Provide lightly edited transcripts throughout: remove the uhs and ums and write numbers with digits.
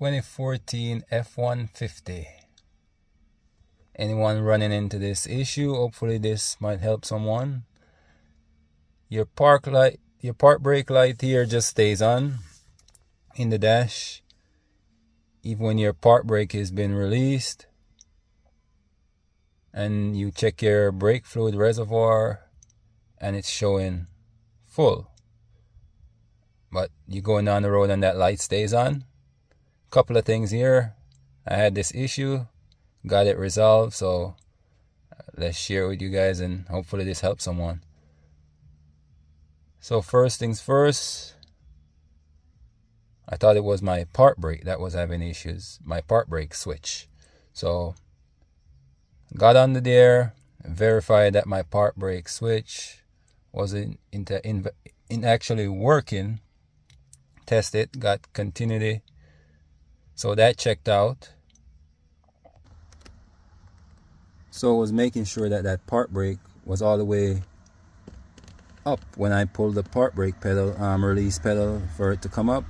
2014 F150. Anyone running into this issue, hopefully this might help someone. Your park brake light here just stays on in the dash even when your park brake has been released, and you check your brake fluid reservoir and it's showing full, but you're going down the road and that light stays on. Couple of things here. I had this issue, got it resolved, so let's share it with you guys and hopefully this helps someone. So first things first, I thought it was my park brake that was having issues, my park brake switch. So got under there, verified that my park brake switch wasn't actually working, test it, got continuity, so that checked out. So I was making sure that that park brake was all the way up when I pulled the park brake pedal, release pedal for it to come up,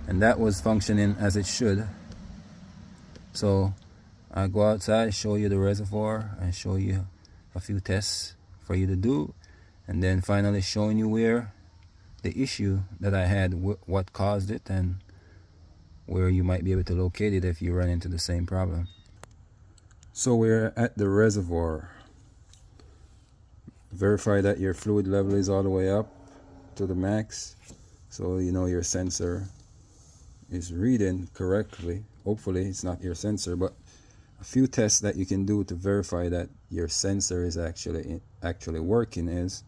and that was functioning as it should. So I go outside, show you the reservoir and show you a few tests for you to do, and then finally showing you where the issue that I had, what caused it, and where you might be able to locate it if you run into the same problem. So we're at the reservoir. Verify that your fluid level is all the way up to the max, so you know your sensor is reading correctly. Hopefully it's not your sensor, but a few tests that you can do to verify that your sensor is actually working is,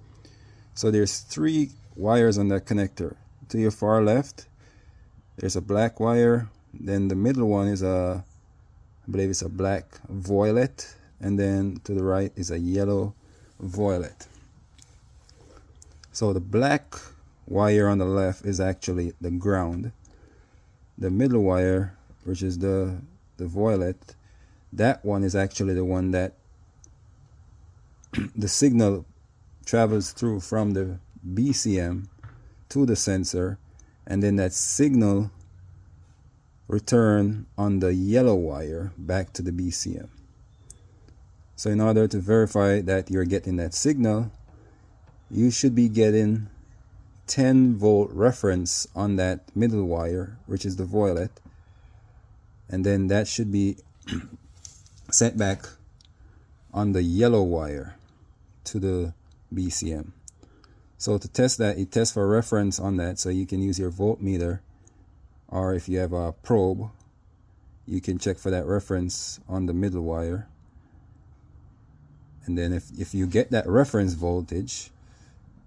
so there's 3 wires on that connector. To your far left there's a black wire, then the middle one is I believe it's a black violet, and then to the right is a yellow violet. So the black wire on the left is actually the ground. The middle wire, which is the violet, that one is actually the one that the signal travels through from the BCM to the sensor, and then that signal return on the yellow wire back to the BCM. So in order to verify that you're getting that signal, you should be getting 10 volt reference on that middle wire, which is the violet, and then that should be sent back on the yellow wire to the BCM. So to test that, you test for reference on that, so you can use your voltmeter, or if you have a probe, you can check for that reference on the middle wire. And then if you get that reference voltage,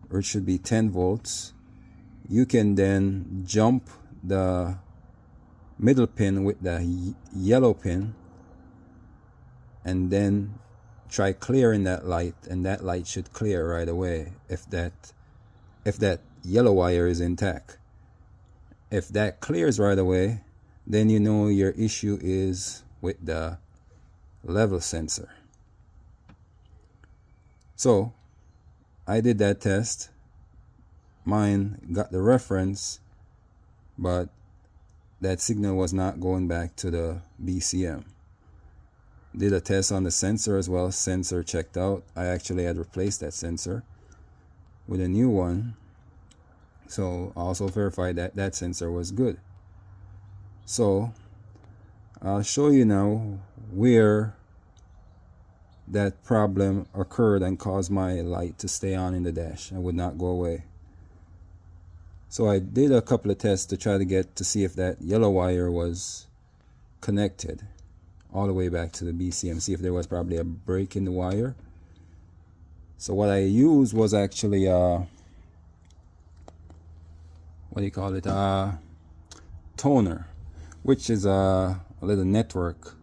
which should be 10 volts, you can then jump the middle pin with the yellow pin and then try clearing that light, and that light should clear right away if that yellow wire is intact. If that clears right away, then you know your issue is with the level sensor. So I did that test. Mine got the reference, but that signal was not going back to the BCM. Did a test on the sensor as well. Sensor checked out. I actually had replaced that sensor with a new one, so I also verified that that sensor was good. So I'll show you now where that problem occurred and caused my light to stay on in the dash and would not go away. So I did a couple of tests to try to see if that yellow wire was connected all the way back to the BCM, see if there was probably a break in the wire. So what I used was actually toner, which is a little network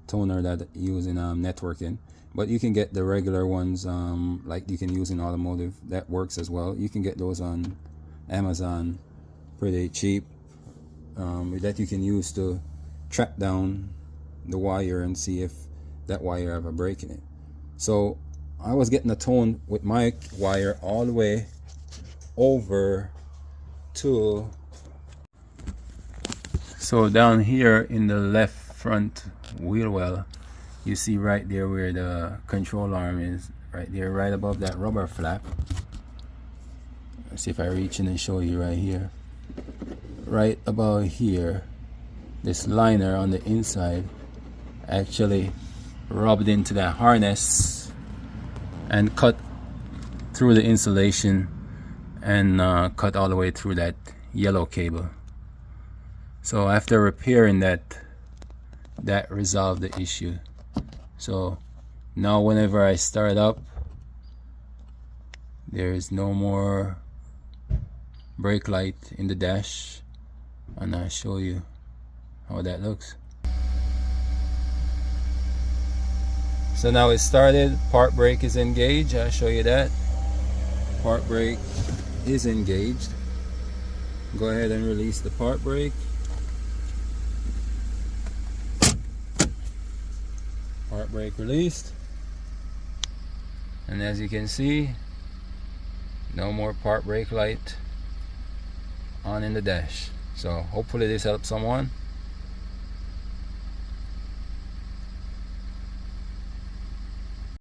toner that you use in networking, but you can get the regular ones like you can use in automotive. That works as well. You can get those on Amazon pretty cheap, that you can use to track down the wire and see if that wire have a break in it. So I was getting a tone with my wire all the way over to So down here in the left front wheel well, you see right there where the control arm is, right there, right above that rubber flap. Let's see if I reach in and show you right here. Right about here, this liner on the inside actually rubbed into that harness and cut through the insulation and cut all the way through that yellow cable. So after repairing that resolved the issue. So now whenever I start up, there is no more brake light in the dash, and I'll show you how that looks. So now it started, park brake is engaged. I'll show you that. Park brake is engaged. Go ahead and release the park brake. Park brake released. And as you can see, no more park brake light on in the dash. So hopefully this helps someone.